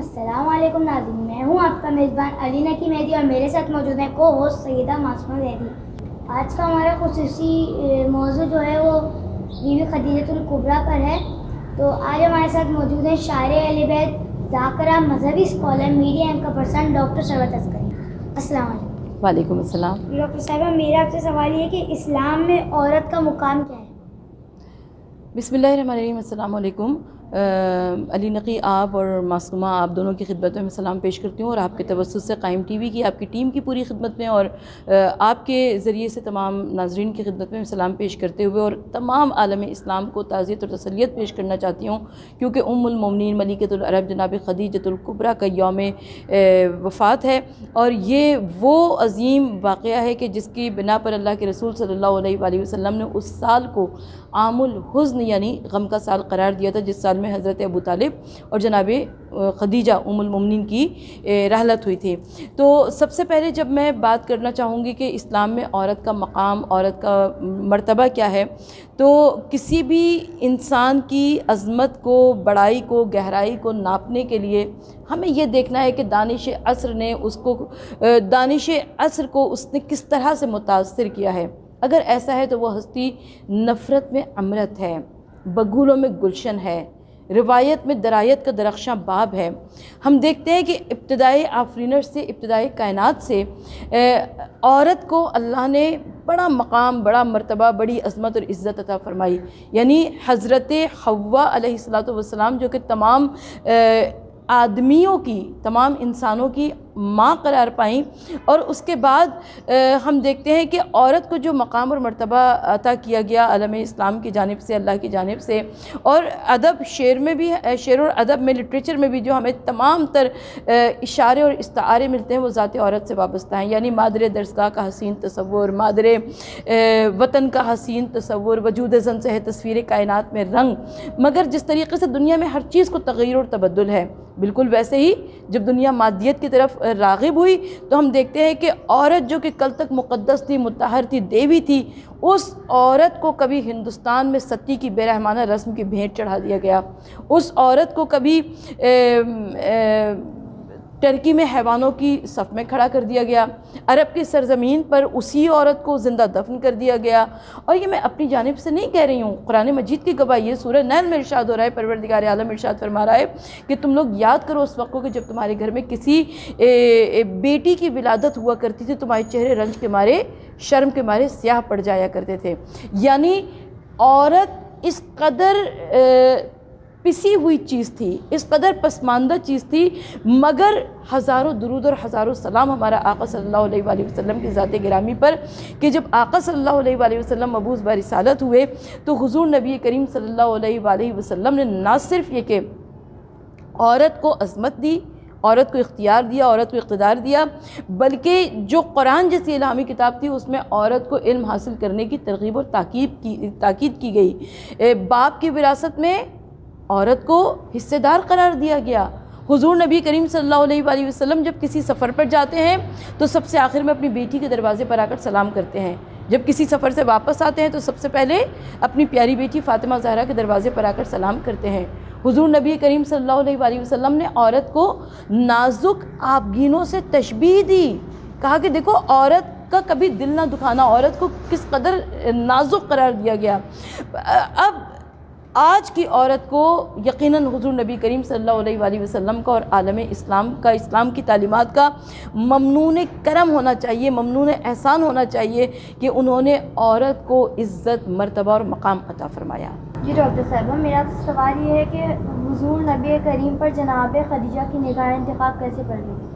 السلام علیکم ناظرین، میں ہوں آپ کا میزبان علی نقی مہدی اور میرے ساتھ موجود ہیں کو ہوسٹ سیدہ معصومہ زیدی۔ آج کا ہمارا خصوصی موضوع جو ہے وہ بی بی خدیجۃ الکبریٰ پر ہے۔ تو آج ہمارے ساتھ موجود ہیں شاعر اہل بیت، ذاکرہ، مذہبی scholar, media anchor person doctor Sarwat Askari. السلام علیکم۔ وعلیکم السلام۔ ڈاکٹر صاحبہ، میرا آپ سے سوال یہ ہے کہ اسلام میں عورت کا مقام کیا ہے؟ بسم اللہ الرحمن الرحیم۔ السلام علیکم۔ علی نقی آپ اور معصومہ آپ دونوں کی خدمت میں سلام پیش کرتی ہوں، اور آپ کے توسط سے قائم ٹی وی کی آپ کی ٹیم کی پوری خدمت میں اور آپ کے ذریعے سے تمام ناظرین کی خدمت میں سلام پیش کرتے ہوئے اور تمام عالم اسلام کو تعزیت اور تسلیت پیش کرنا چاہتی ہوں، کیونکہ ام المومنین ملکۃ العرب جناب خدیجۃ الکبریٰ کا یوم وفات ہے، اور یہ وہ عظیم واقعہ ہے کہ جس کی بنا پر اللہ کے رسول صلی اللہ علیہ وآلہ وسلم نے اس سال کو عام الحزن یعنی غم کا سال قرار دیا تھا، جس سال میں حضرت ابو طالب اور جناب خدیجہ ام المومنین کی رحلت ہوئی تھی۔ تو سب سے پہلے جب میں بات کرنا چاہوں گی کہ اسلام میں عورت کا مقام، عورت کا مرتبہ کیا ہے، تو کسی بھی انسان کی عظمت کو، بڑائی کو، گہرائی کو ناپنے کے لیے ہمیں یہ دیکھنا ہے کہ دانش عصر کو اس نے کس طرح سے متاثر کیا ہے۔ اگر ایسا ہے تو وہ ہستی نفرت میں امرت ہے، بگولوں میں گلشن ہے، روایت میں درایت کا درخشاں باب ہے۔ ہم دیکھتے ہیں کہ ابتدائی آفرینش سے، ابتدائی کائنات سے عورت کو اللہ نے بڑا مقام، بڑا مرتبہ، بڑی عظمت اور عزت عطا فرمائی۔ یعنی حضرت حوا علیہ السلام جو کہ تمام آدمیوں کی، تمام انسانوں کی ماں قرار پائیں، اور اس کے بعد ہم دیکھتے ہیں کہ عورت کو جو مقام اور مرتبہ عطا کیا گیا عالم اسلام کی جانب سے، اللہ کی جانب سے، اور ادب، شعر میں بھی، شعر اور ادب میں، لٹریچر میں بھی جو ہمیں تمام تر اشارے اور استعارے ملتے ہیں وہ ذات عورت سے وابستہ ہیں۔ یعنی مادر درسگاہ کا حسین تصور، مادر وطن کا حسین تصور، وجود زن سے ہے تصویر کائنات میں رنگ۔ مگر جس طریقے سے دنیا میں ہر چیز کو تغیر اور تبدل ہے، بالکل ویسے ہی جب دنیا مادیت کی طرف راغب ہوئی تو ہم دیکھتے ہیں کہ عورت جو کہ کل تک مقدس تھی، مطہر تھی، دیوی تھی، اس عورت کو کبھی ہندوستان میں ستی کی بے رحمانہ رسم کی بھیٹ چڑھا دیا گیا۔ اس عورت کو کبھی ٹرکی میں حیوانوں کی صف میں کھڑا کر دیا گیا، عرب کی سرزمین پر اسی عورت کو زندہ دفن کر دیا گیا۔ اور یہ میں اپنی جانب سے نہیں کہہ رہی ہوں، قرآن مجید کی گواہی ہے۔ سورہ نیل میں ارشاد ہو رہا ہے، پروردگار عالم ارشاد فرما رہا ہے کہ تم لوگ یاد کرو اس وقت کو کہ جب تمہارے گھر میں کسی بیٹی کی ولادت ہوا کرتی تھی، تمہارے چہرے رنج کے مارے، شرم کے مارے سیاہ پڑ جایا کرتے تھے۔ یعنی عورت اس قدر پسی ہوئی چیز تھی، اس قدر پسماندہ چیز تھی، مگر ہزاروں درود اور ہزاروں سلام ہمارا آقا صلی اللہ علیہ وآلہ وسلم کی ذات گرامی پر کہ جب آقا صلی اللہ علیہ وآلہ وسلم مبعوث برسالت ہوئے تو حضور نبی کریم صلی اللہ علیہ وآلہ وسلم نے نہ صرف یہ کہ عورت کو عظمت دی، عورت کو اختیار دیا، عورت کو اقتدار دیا، بلکہ جو قرآن جیسی الہامی کتاب تھی اس میں عورت کو علم حاصل کرنے کی ترغیب اور تاکید کی گئی۔ باپ کی وراثت میں عورت کو حصے دار قرار دیا گیا۔ حضور نبی کریم صلی اللہ علیہ وآلہ وسلم جب کسی سفر پر جاتے ہیں تو سب سے آخر میں اپنی بیٹی کے دروازے پر آ کر سلام کرتے ہیں، جب کسی سفر سے واپس آتے ہیں تو سب سے پہلے اپنی پیاری بیٹی فاطمہ زہرا کے دروازے پر آ کر سلام کرتے ہیں۔ حضور نبی کریم صلی اللہ علیہ وآلہ وسلم نے عورت کو نازک آبگینوں سے تشبیہ دی، کہا کہ دیکھو عورت کا کبھی دل نہ دکھانا، عورت کو کس قدر نازک قرار دیا گیا۔ اب آج کی عورت کو یقیناً حضور نبی کریم صلی اللہ علیہ وآلہ وسلم کا اور عالم اسلام کا، اسلام کی تعلیمات کا ممنون کرم ہونا چاہیے، ممنون احسان ہونا چاہیے کہ انہوں نے عورت کو عزت، مرتبہ اور مقام عطا فرمایا۔ جی ڈاکٹر صاحبہ، میرا سوال یہ ہے کہ حضور نبی کریم پر جناب خدیجہ کی نگاہ انتخاب کیسے پڑ گئی؟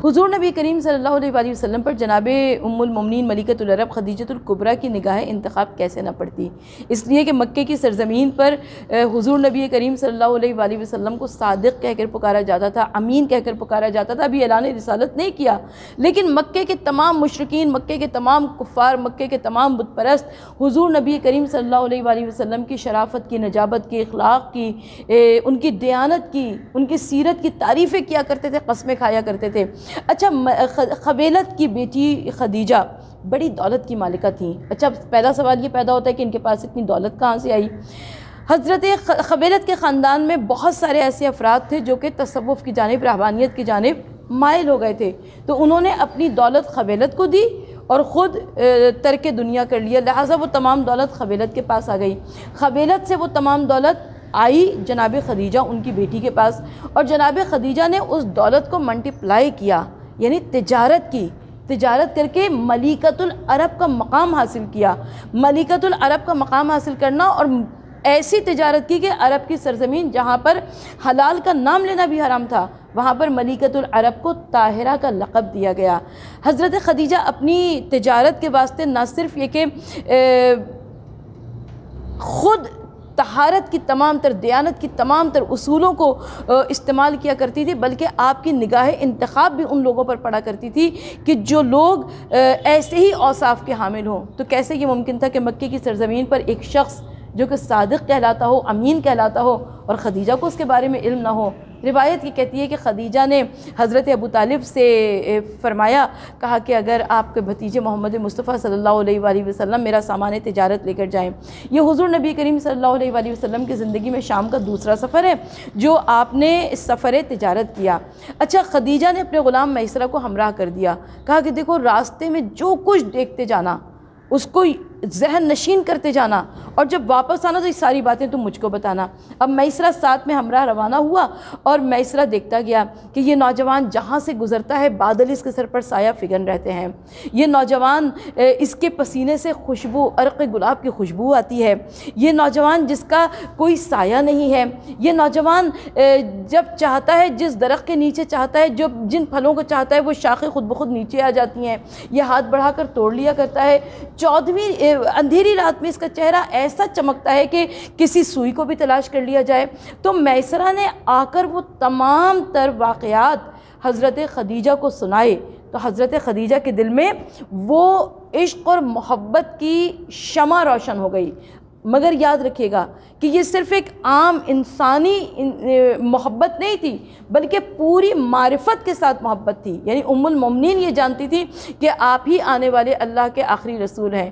حضور نبی کریم صلی اللہ علیہ وآلہ وسلم پر جناب ام المومنین ملکۃ العرب خدیجۃ الکبریٰ کی نگاہ انتخاب کیسے نہ پڑتی؟ اس لیے کہ مکے کی سرزمین پر حضور نبی کریم صلی اللہ علیہ وآلہ وسلم کو صادق کہہ کر پکارا جاتا تھا، امین کہہ کر پکارا جاتا تھا۔ ابھی اعلان رسالت نہیں کیا، لیکن مکے کے تمام مشرکین، مکے کے تمام کفار، مکے کے تمام بت پرست حضور نبی کریم صلی اللہ علیہ وآلہ وسلم کی شرافت کی، نجابت کی، اخلاق کی، ان کی دیانت کی، ان کی سیرت کی تعریفیں کیا کرتے تھے، قسمیں کھایا کرتے تھے۔ اچھا، خویلد کی بیٹی خدیجہ بڑی دولت کی مالکہ تھیں۔ اچھا، پہلا سوال یہ پیدا ہوتا ہے کہ ان کے پاس اتنی دولت کہاں سے آئی؟ حضرت خبیلت کے خاندان میں بہت سارے ایسے افراد تھے جو کہ تصوف کی جانب، رہبانیت کی جانب مائل ہو گئے تھے، تو انہوں نے اپنی دولت خبیلت کو دی اور خود ترک دنیا کر لیا، لہٰذا وہ تمام دولت خبیلت کے پاس آ گئی۔ خبیلت سے وہ تمام دولت آئی جناب خدیجہ ان کی بیٹی کے پاس، اور جناب خدیجہ نے اس دولت کو ملٹیپلائی کیا، یعنی تجارت کی، تجارت کر کے ملکۃ العرب کا مقام حاصل کیا۔ ملکۃ العرب کا مقام حاصل کرنا، اور ایسی تجارت کی کہ عرب کی سرزمین جہاں پر حلال کا نام لینا بھی حرام تھا، وہاں پر ملکۃ العرب کو طاہرہ کا لقب دیا گیا۔ حضرت خدیجہ اپنی تجارت کے واسطے نہ صرف یہ کہ خود طہارت کی تمام تر، دیانت کی تمام تر اصولوں کو استعمال کیا کرتی تھی، بلکہ آپ کی نگاہ انتخاب بھی ان لوگوں پر پڑا کرتی تھی کہ جو لوگ ایسے ہی اوصاف کے حامل ہوں۔ تو کیسے یہ ممکن تھا کہ مکے کی سرزمین پر ایک شخص جو کہ صادق کہلاتا ہو، امین کہلاتا ہو، اور خدیجہ کو اس کے بارے میں علم نہ ہو؟ روایت یہ کہتی ہے کہ خدیجہ نے حضرت ابو طالب سے فرمایا، کہا کہ اگر آپ کے بھتیجے محمد مصطفیٰ صلی اللہ علیہ وآلہ وسلم میرا سامان تجارت لے کر جائیں۔ یہ حضور نبی کریم صلی اللہ علیہ وآلہ وسلم کی زندگی میں شام کا دوسرا سفر ہے جو آپ نے سفر تجارت کیا۔ اچھا، خدیجہ نے اپنے غلام میسرہ کو ہمراہ کر دیا، کہا کہ دیکھو راستے میں جو کچھ دیکھتے جانا اس کو ذہن نشین کرتے جانا، اور جب واپس آنا تو یہ ساری باتیں تم مجھ کو بتانا۔ اب میسرہ ساتھ میں ہمراہ روانہ ہوا، اور میسرہ دیکھتا گیا کہ یہ نوجوان جہاں سے گزرتا ہے بادل اس کے سر پر سایہ فگن رہتے ہیں، یہ نوجوان اس کے پسینے سے خوشبو، عرق گلاب کی خوشبو آتی ہے، یہ نوجوان جس کا کوئی سایہ نہیں ہے، یہ نوجوان جب چاہتا ہے جس درخت کے نیچے چاہتا ہے، جو جن پھلوں کو چاہتا ہے وہ شاخیں خود بخود نیچے آ جاتی ہیں، یہ ہاتھ بڑھا کر توڑ لیا کرتا ہے۔ 14ویں اندھیری رات میں اس کا چہرہ ایسا چمکتا ہے کہ کسی سوئی کو بھی تلاش کر لیا جائے۔ تو میسرہ نے آ کر وہ تمام تر واقعات حضرت خدیجہ کو سنائے، تو حضرت خدیجہ کے دل میں وہ عشق اور محبت کی شمع روشن ہو گئی۔ مگر یاد رکھیے گا کہ یہ صرف ایک عام انسانی محبت نہیں تھی، بلکہ پوری معرفت کے ساتھ محبت تھی، یعنی ام المومنین یہ جانتی تھی کہ آپ ہی آنے والے اللہ کے آخری رسول ہیں،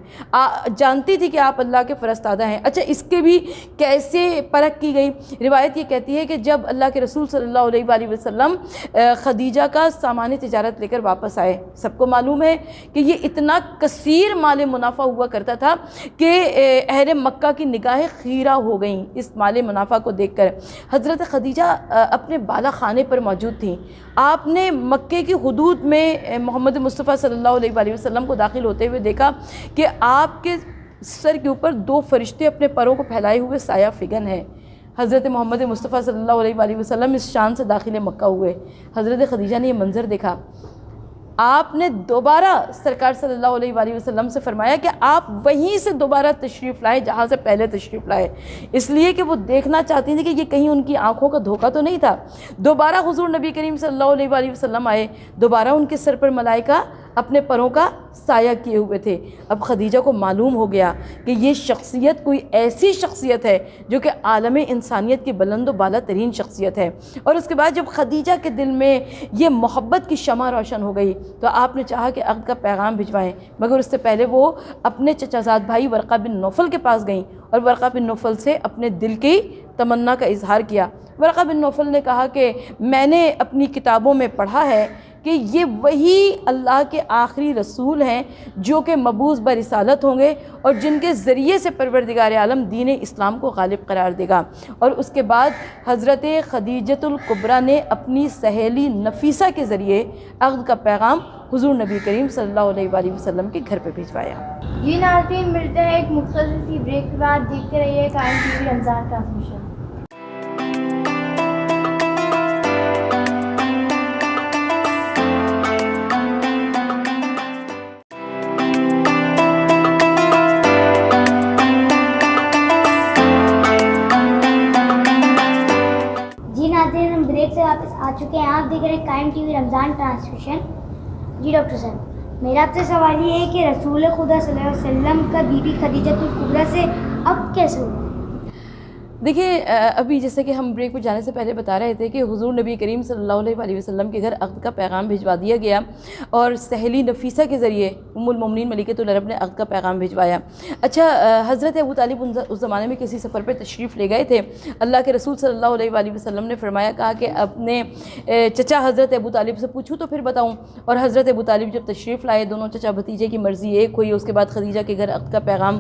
جانتی تھی کہ آپ اللہ کے فرستادہ ہیں۔ اچھا، اس کے بھی کیسے پرکھ کی گئی؟ روایت یہ کہتی ہے کہ جب اللہ کے رسول صلی اللہ علیہ وآلہ وسلم خدیجہ کا سامان تجارت لے کر واپس آئے، سب کو معلوم ہے کہ یہ اتنا کثیر مال منافع ہوا کرتا تھا کہ اہل مکہ کی نگاہیں خیرہ ہو گئیں اس مال منافع کو دیکھ کر۔ حضرت خدیجہ اپنے بالا خانے پر موجود تھیں، آپ نے مکے کی حدود میں محمد مصطفیٰ صلی اللہ علیہ وآلہ وسلم کو داخل ہوتے ہوئے دیکھا کہ آپ کے سر کے اوپر 2 فرشتے اپنے پروں کو پھیلائے ہوئے سایہ فگن ہیں۔ حضرت محمد مصطفیٰ صلی اللہ علیہ وآلہ وسلم اس شان سے داخل مکہ ہوئے۔ حضرت خدیجہ نے یہ منظر دیکھا، آپ نے دوبارہ سرکار صلی اللہ علیہ وآلہ وسلم سے فرمایا کہ آپ وہیں سے دوبارہ تشریف لائے جہاں سے پہلے تشریف لائے، اس لیے کہ وہ دیکھنا چاہتی تھی کہ یہ کہیں ان کی آنکھوں کا دھوکہ تو نہیں تھا۔ دوبارہ حضور نبی کریم صلی اللہ علیہ وآلہ وسلم آئے، دوبارہ ان کے سر پر ملائکہ اپنے پروں کا سایہ کیے ہوئے تھے۔ اب خدیجہ کو معلوم ہو گیا کہ یہ شخصیت کوئی ایسی شخصیت ہے جو کہ عالم انسانیت کی بلند و بالا ترین شخصیت ہے۔ اور اس کے بعد جب خدیجہ کے دل میں یہ محبت کی شمع روشن ہو گئی تو آپ نے چاہا کہ عقد کا پیغام بھجوائیں، مگر اس سے پہلے وہ اپنے چچا زاد بھائی ورقہ بن نوفل کے پاس گئیں اور ورقہ بن نوفل سے اپنے دل کی تمنا کا اظہار کیا۔ ورقہ بن نوفل نے کہا کہ میں نے اپنی کتابوں میں پڑھا ہے کہ یہ وہی اللہ کے آخری رسول ہیں جو کہ مبعوث برسالت ہوں گے اور جن کے ذریعے سے پروردگار عالم دین اسلام کو غالب قرار دے گا۔ اور اس کے بعد حضرت خدیجۃ الکبریٰ نے اپنی سہیلی نفیسہ کے ذریعے عقد کا پیغام حضور نبی کریم صلی اللہ علیہ وآلہ وسلم کے گھر پہ بھجوایا۔ جی ناظرین، ملتے ہیں ایک مختصر سی بریک کے بعد، دیکھتے رہیے قائم ٹی وی رمضان ٹرانسمیشن۔ بریک سے واپس آ چکے ہیں، آپ دیکھ رہے ہیں قائم ٹی وی رمضان ٹرانسمیشن۔ جی ڈاکٹر صاحب، میرا آپ سے سوال یہ ہے کہ رسول خدا صلی اللہ علیہ وسلم کا بی بی خدیجۃ الکبریٰ سے اب کیسے ہوا؟ دیکھیے ابھی جیسے کہ ہم بریک پہ جانے سے پہلے بتا رہے تھے کہ حضور نبی کریم صلی اللہ علیہ وسلم کے گھر عقد کا پیغام بھجوا دیا گیا اور سہیلی نفیسہ کے ذریعے ام المومنین ملکۃ العرب نے عقد کا پیغام بھجوایا۔ اچھا، حضرت ابو طالب اس زمانے میں کسی سفر پہ تشریف لے گئے تھے۔ اللہ کے رسول صلی اللہ علیہ وسلم نے فرمایا، کہا کہ اپنے چچا حضرت ابو طالب سے پوچھوں تو پھر بتاؤں، اور حضرت ابو طالب جب تشریف لائے، دونوں چچا بھتیجے کی مرضی ایک ہوئی، اس کے بعد خدیجہ کے گھر عقد کا پیغام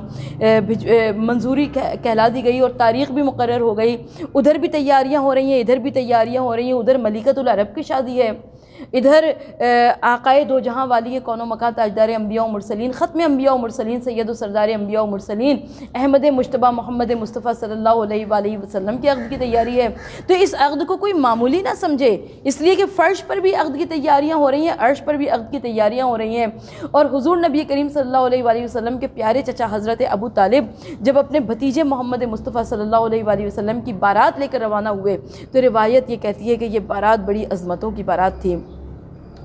منظوری کہلا دی گئی اور تاریخ بھی مقرر ہو گئی۔ ادھر بھی تیاریاں ہو رہی ہیں، ادھر بھی تیاریاں ہو رہی ہیں، ادھر ملکۃ العرب کی شادی ہے، ادھر آقائے دو جہاں والی کون و مکان تاجدار انبیاء و مرسلین، ختم انبیاء و مرسلین، سید و سردار انبیاء و مرسلین احمد مجتبیٰ محمد مصطفیٰ صلی اللہ علیہ وآلہ وسلم کی عقد کی تیاری ہے۔ تو اس عقد کو کوئی معمولی نہ سمجھے، اس لیے کہ فرش پر بھی عقد کی تیاریاں ہو رہی ہیں، عرش پر بھی عقد کی تیاریاں ہو رہی ہیں۔ اور حضور نبی کریم صلی اللہ علیہ وآلہ وسلم کے پیارے چچا حضرت ابو طالب جب اپنے بھتیجے محمد مصطفیٰ صلی اللہ علیہ وآلہ وسلم کی بارات لے کر روانہ ہوئے تو روایت یہ کہتی ہے کہ یہ بارات بڑی عظمتوں کی بارات تھی،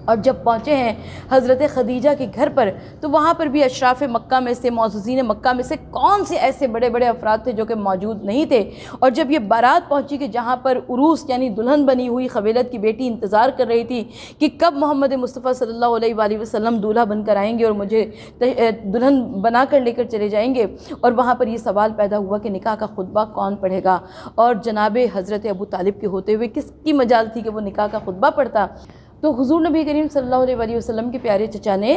اور جب پہنچے ہیں حضرت خدیجہ کے گھر پر تو وہاں پر بھی اشراف مکہ میں سے، معززین مکہ میں سے کون سے ایسے بڑے بڑے افراد تھے جو کہ موجود نہیں تھے۔ اور جب یہ بارات پہنچی کہ جہاں پر عروس یعنی دلہن بنی ہوئی خویلد کی بیٹی انتظار کر رہی تھی کہ کب محمد مصطفیٰ صلی اللہ علیہ وآلہ وسلم دولہا بن کر آئیں گے اور مجھے دلہن بنا کر لے کر چلے جائیں گے، اور وہاں پر یہ سوال پیدا ہوا کہ نکاح کا خطبہ کون پڑھے گا، اور جناب حضرت ابو طالب کے ہوتے ہوئے کس کی مجال تھی کہ وہ نکاح کا خطبہ پڑھتا۔ تو حضور نبی کریم صلی اللہ علیہ وآلہ وسلم کے پیارے چچا نے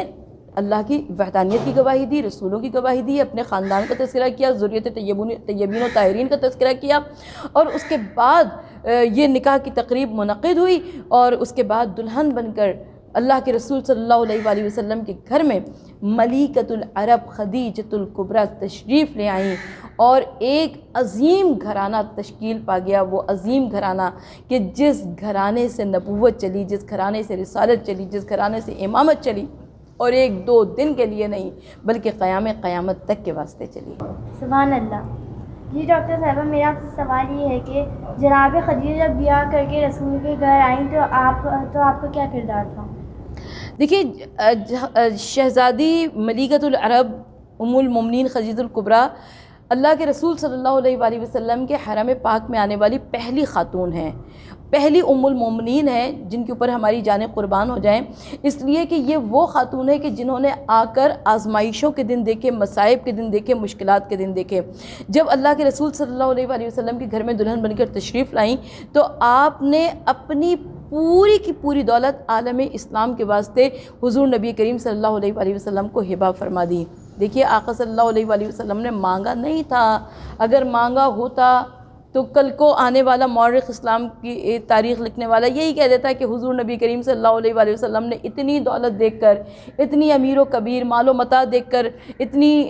اللہ کی وحدانیت کی گواہی دی، رسولوں کی گواہی دی، اپنے خاندان کا تذکرہ کیا، ذریت طیبین و طاہرین کا تذکرہ کیا، اور اس کے بعد یہ نکاح کی تقریب منعقد ہوئی، اور اس کے بعد دلہن بن کر اللہ کے رسول صلی اللہ علیہ وآلہ وسلم کے گھر میں ملکۃ العرب خدیجۃ الکبریٰ تشریف لے آئیں، اور ایک عظیم گھرانہ تشکیل پا گیا، وہ عظیم گھرانہ کہ جس گھرانے سے نبوت چلی، جس گھرانے سے رسالت چلی، جس گھرانے سے امامت چلی، اور ایک دو دن کے لیے نہیں بلکہ قیامت تک کے واسطے چلی۔ سبحان اللہ۔ جی ڈاکٹر صاحبہ، میرا آپ سے سوال یہ ہے کہ جناب خدیجہ جب بیاہ کر کے رسول کے گھر آئیں تو آپ کا کیا کردار تھا؟ دیکھیے، شہزادی ملکۃ العرب ام المومنین خدیجہ الکبریٰ اللہ کے رسول صلی اللہ علیہ وآلہ وسلم کے حرم پاک میں آنے والی پہلی خاتون ہیں، پہلی ام المومنین ہیں، جن کے اوپر ہماری جانیں قربان ہو جائیں، اس لیے کہ یہ وہ خاتون ہے کہ جنہوں نے آ کر آزمائشوں کے دن دیکھے، مصائب کے دن دیکھے، مشکلات کے دن دیکھے۔ جب اللہ کے رسول صلی اللہ علیہ وآلہ وسلم کے گھر میں دلہن بن کر تشریف لائیں تو آپ نے اپنی پوری کی پوری دولت عالم اسلام کے واسطے حضور نبی کریم صلی اللہ علیہ وآلہ وسلم کو ہبہ فرما دی۔ دیکھیے، آقا صلی اللہ علیہ وآلہ وسلم نے مانگا نہیں تھا، اگر مانگا ہوتا تو کل کو آنے والا مورخ اسلام کی تاریخ لکھنے والا یہی کہہ دیتا ہے کہ حضور نبی کریم صلی اللہ علیہ وآلہ وسلم نے اتنی دولت دیکھ کر، اتنی امیر و کبیر مال و متاع دیکھ کر اتنی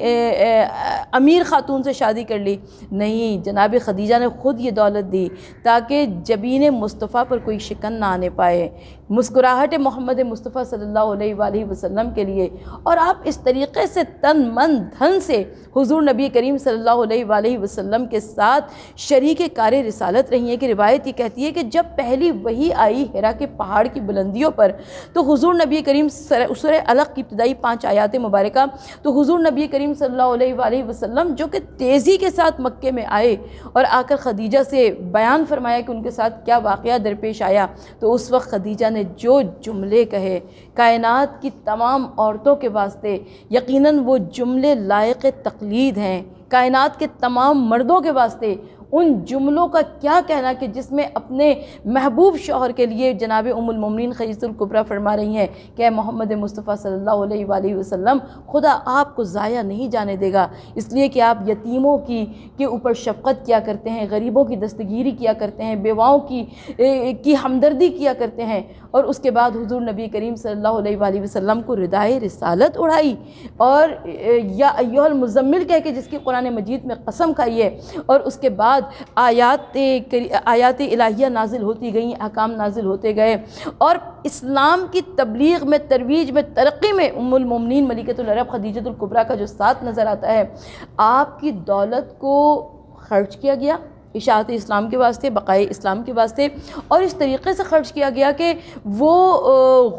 امیر خاتون سے شادی کر لی۔ نہیں، جناب خدیجہ نے خود یہ دولت دی تاکہ جبین مصطفیٰ پر کوئی شکن نہ آنے پائے، مسکراہٹ محمد مصطفیٰ صلی اللہ علیہ وآلہ وسلم کے لیے۔ اور آپ اس طریقے سے تن من دھن سے حضور نبی کریم صلی اللہ علیہ وآلہ وسلم کے ساتھ شریک کار رسالت رہی ہیں کہ روایت یہ کہتی ہے کہ جب پہلی وحی آئی ہرا کے پہاڑ کی بلندیوں پر تو حضور نبی کریم سورہ علق کی ابتدائی 5 آیات مبارکہ، تو حضور نبی کریم صلی اللہ علیہ وآلہ وسلم جو کہ تیزی کے ساتھ مکے میں آئے اور آ کر خدیجہ سے بیان فرمایا کہ ان کے ساتھ کیا واقعہ درپیش آیا، تو اس وقت خدیجہ نے جو جملے کہے کائنات کی تمام عورتوں کے واسطے یقیناً وہ جملے لائق تقلید ہیں، کائنات کے تمام مردوں کے واسطے ان جملوں کا کیا کہنا کہ جس میں اپنے محبوب شوہر کے لیے جناب ام المومنین خدیجہ الکبریٰ فرما رہی ہیں کہ اے محمد مصطفیٰ صلی اللہ علیہ وآلہ وسلم، خدا آپ کو ضائع نہیں جانے دے گا، اس لیے کہ آپ یتیموں کے اوپر شفقت کیا کرتے ہیں، غریبوں کی دستگیری کیا کرتے ہیں، بیواؤں کی ہمدردی کیا کرتے ہیں۔ اور اس کے بعد حضور نبی کریم صلی اللہ علیہ وآلہ وسلم کو ردائے رسالت اڑائی، اور یا ایھا المزمل کہہ کے جس کی قرآن مجید میں قسم کھائی ہے، اور اس کے بعد آیات الہیہ نازل ہوتی گئیں، احکام نازل ہوتے گئے، اور اسلام کی تبلیغ میں، ترویج میں، ترقی میں ام المومنین ملکۃ العرب خدیجۃ الکبریٰ کا جو ساتھ نظر آتا ہے۔ آپ کی دولت کو خرچ کیا گیا اشاعت اسلام کے واسطے، بقائے اسلام کے واسطے، اور اس طریقے سے خرچ کیا گیا کہ وہ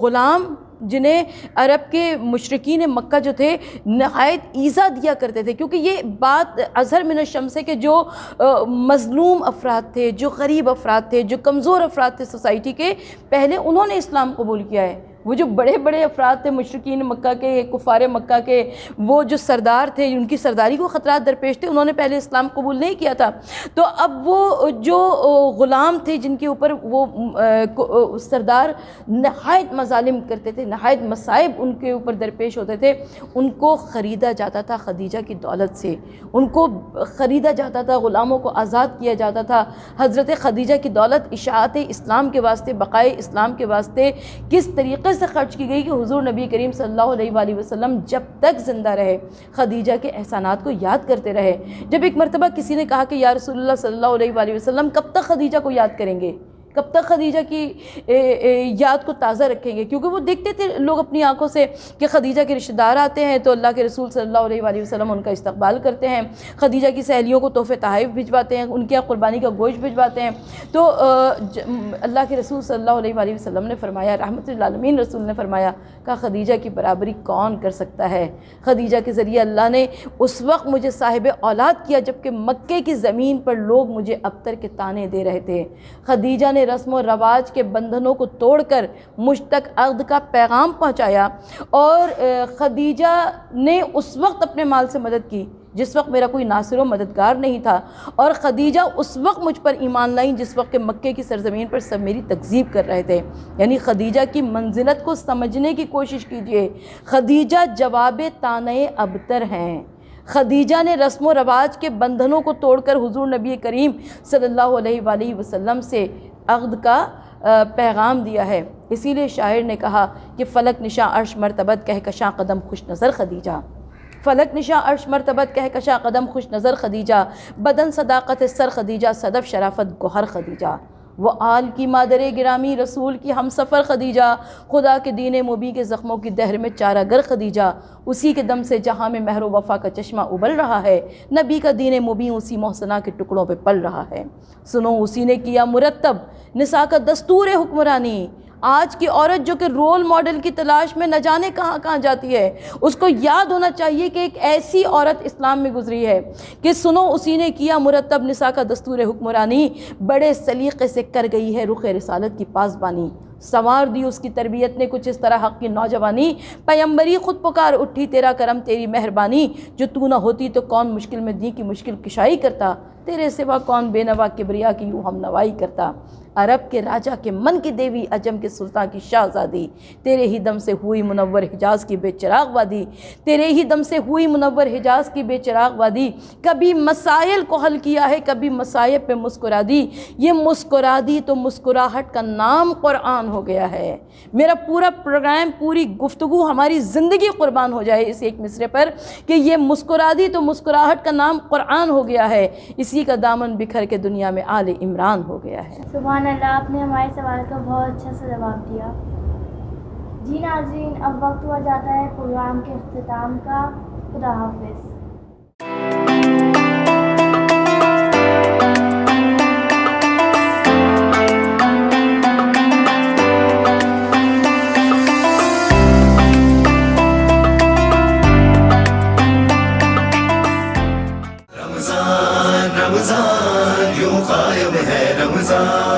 غلام جنہیں عرب کے مشرکین مکہ جو تھے نہایت ایذا دیا کرتے تھے، کیونکہ یہ بات اظہر من الشمس ہے کہ جو مظلوم افراد تھے، جو غریب افراد تھے، جو کمزور افراد تھے سوسائٹی کے، پہلے انہوں نے اسلام قبول کیا ہے۔ وہ جو بڑے بڑے افراد تھے مشرکین مکہ کے، کفار مکہ کے، وہ جو سردار تھے، ان کی سرداری کو خطرات درپیش تھے، انہوں نے پہلے اسلام قبول نہیں کیا تھا۔ تو اب وہ جو غلام تھے جن کے اوپر وہ سردار نہایت مظالم کرتے تھے، نہایت مصائب ان کے اوپر درپیش ہوتے تھے، ان کو خریدا جاتا تھا خدیجہ کی دولت سے، ان کو خریدا جاتا تھا، غلاموں کو آزاد کیا جاتا تھا۔ حضرت خدیجہ کی دولت اشاعت اسلام کے واسطے، بقائے اسلام کے واسطے کس طریقے سے خرچ کی گئی کہ حضور نبی کریم صلی اللہ علیہ وآلہ وسلم جب تک زندہ رہے خدیجہ کے احسانات کو یاد کرتے رہے۔ جب ایک مرتبہ کسی نے کہا کہ یا رسول اللہ صلی اللہ علیہ وآلہ وسلم کب تک خدیجہ کو یاد کریں گے، کب تک خدیجہ کی یاد کو تازہ رکھیں گے، کیونکہ وہ دیکھتے تھے لوگ اپنی آنکھوں سے کہ خدیجہ کے رشتہ دار آتے ہیں تو اللہ کے رسول صلی اللہ علیہ وآلہ وسلم ان کا استقبال کرتے ہیں، خدیجہ کی سہیلیوں کو تحفے تحائف بھجواتے ہیں، ان کے یہاں قربانی کا گوشت بھجواتے ہیں۔ تو اللہ کے رسول صلی اللہ علیہ وآلہ وسلم نے فرمایا، رحمت للعالمین رسول نے فرمایا کہ خدیجہ کی برابری کون کر سکتا ہے؟ خدیجہ کے ذریعے اللہ نے اس وقت مجھے صاحب اولاد کیا جبکہ مکے کی زمین پر لوگ مجھے ابتر کے طعنے دے رہے تھے۔ خدیجہ نے رسم و رواج کے بندھنوں کو توڑ کر مجھ تک عقد کا پیغام پہنچایا، اور خدیجہ نے اس وقت اپنے مال سے مدد کی جس وقت میرا کوئی ناصر و مددگار نہیں تھا، اور خدیجہ اس وقت مجھ پر ایمان لائیں جس وقت کہ مکے کی سرزمین پر سب میری تکذیب کر رہے تھے۔ یعنی خدیجہ کی منزلت کو سمجھنے کی کوشش کیجئے۔ خدیجہ جواب طعنۂ ابتر ہیں۔ خدیجہ نے رسم و رواج کے بندھنوں کو توڑ کر حضور نبی کریم صلی اللہ علیہ وآلہ وسلم سے عقد کا پیغام دیا ہے۔ اسی لیے شاعر نے کہا کہ فلک نشاں عرش مرتبت کہکشاں قدم خوش نظر خدیجہ، فلک نشاں عرش مرتبت کہکشاں قدم خوش نظر خدیجہ، بدن صداقت سر خدیجہ، صدف شرافت گوہر خدیجہ، وہ آل کی مادر گرامی رسول کی ہم سفر خدیجہ، خدا کے دین مبین کے زخموں کی دہر میں چارہ گر خدیجہ، اسی کے دم سے جہاں میں مہر و وفا کا چشمہ ابل رہا ہے، نبی کا دین مبین اسی محسنہ کے ٹکڑوں پہ پل رہا ہے۔ سنو اسی نے کیا مرتب نساء کا دستور حکمرانی۔ آج کی عورت جو کہ رول ماڈل کی تلاش میں نہ جانے کہاں کہاں جاتی ہے، اس کو یاد ہونا چاہیے کہ ایک ایسی عورت اسلام میں گزری ہے کہ سنو اسی نے کیا مرتب نساء کا دستور حکمرانی، بڑے سلیقے سے کر گئی ہے رخ رسالت کی پاسبانی، سنوار دی اس کی تربیت نے کچھ اس طرح حق کی نوجوانی، پیمبری خود پکار اٹھی تیرا کرم تیری مہربانی، جو تو نہ ہوتی تو کون مشکل میں دی کی مشکل کشائی کرتا، تیرے سوا کون بے نوا کبریا کی یوں ہم نوائی کرتا، عرب کے راجہ کے من کی دیوی، عجم کے سلطان کی شہزادی، تیرے ہی دم سے ہوئی منور حجاز کی بے چراغ وادی، تیرے ہی دم سے ہوئی منور حجاز کی بے چراغ وادی، کبھی مسائل کو حل کیا ہے کبھی مسائب پہ مسکرا دی، یہ مسکرا دی تو مسکراہٹ کا نام قرآن ہو گیا ہے۔ میرا پورا پروگرام، پوری گفتگو، ہماری زندگی قربان ہو جائے اس ایک مصرے پر کہ یہ مسکرا دی تو مسکراہٹ کا نام قرآن ہو گیا ہے، اسی کا دامن بکھر کے دنیا میں آل عمران ہو گیا ہے۔ سبحان اللہ، آپ نے ہمارے سوال کا بہت اچھا سا جواب دیا۔ جی ناظرین، اب وقت ہوا جاتا ہے پروگرام کے اختتام کا۔ خدا حافظ۔ رمضان یوں قائم ہے رمضان،